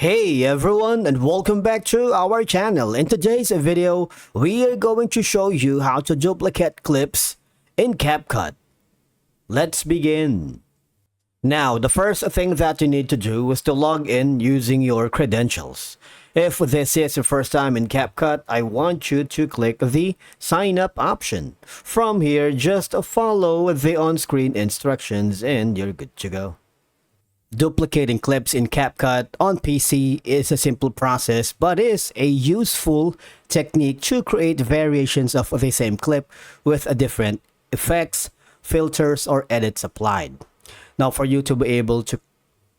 Hey everyone, and welcome back to our channel. In today's video, we are going to show you how to duplicate clips in Capcut. Let's begin. Now, the first thing that you need to do is to log in using your credentials. If this is your first time in Capcut, I want you to click the sign up option. From here, just follow the on-screen instructions and you're good to go. Duplicating clips in Capcut on PC is a simple process, but is a useful technique to create variations of the same clip with a different effects, filters, or edits applied. Now, for you to be able to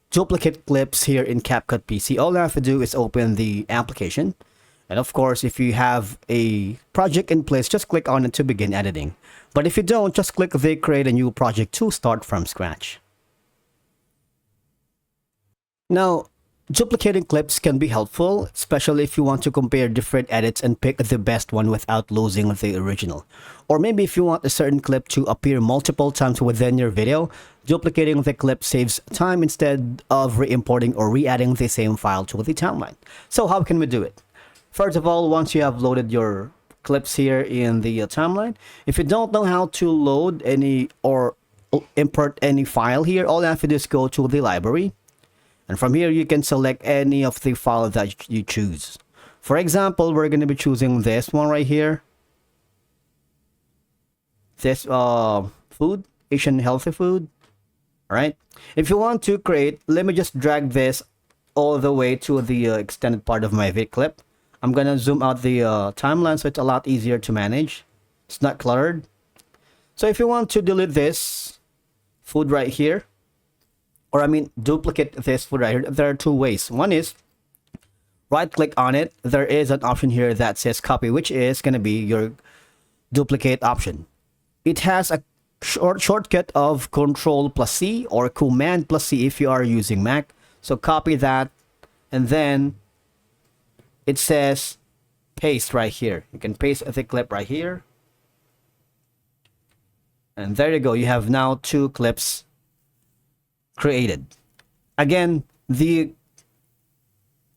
duplicate clips here in Capcut PC, all you have to do is open the application. And of course, if you have a project in place, just click on it to begin editing. But if you don't, just click the create a new project to start from scratch. Now, duplicating clips can be helpful, especially if you want to compare different edits and pick the best one without losing the original. Or maybe if you want a certain clip to appear multiple times within your video, duplicating the clip saves time instead of re-importing or re-adding the same file to the timeline. So how can we do it? First of all, once you have loaded your clips here in the timeline, if you don't know how to load any or import any file here, all you have to do is go to the library. And from here, you can select any of the files that you choose. For example, we're going to be choosing this one right here. This food, Asian healthy food. All right. If you want to create, let me just drag this all the way to the extended part of my vid clip. I'm going to zoom out the timeline so it's a lot easier to manage. It's not cluttered. So if you want to delete this food right here, or duplicate this food right here, there are two ways. One is right click on it. There is an option here that says copy, which is going to be your duplicate option. It has a shortcut of Control+C or Command+C if you are using Mac. So copy that, and then it says paste right here. You can paste the clip right here. And there you go. You have now two clips created. Again, the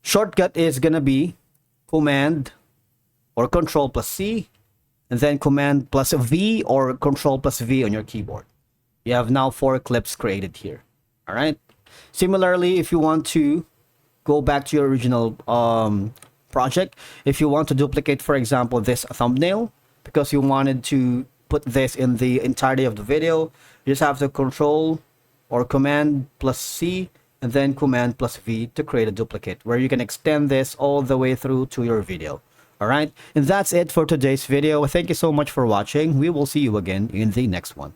shortcut is gonna be Command or Control+C, and then Command+V or Control+V on your keyboard. You have now 4 clips created here. All right. Similarly, if you want to go back to your original project, if you want to duplicate, for example, this thumbnail, because you wanted to put this in the entirety of the video, you just have to Control or Command+C and then Command+V to create a duplicate where you can extend this all the way through to your video. All right, and that's it for today's video. Thank you so much for watching. We will see you again in the next one.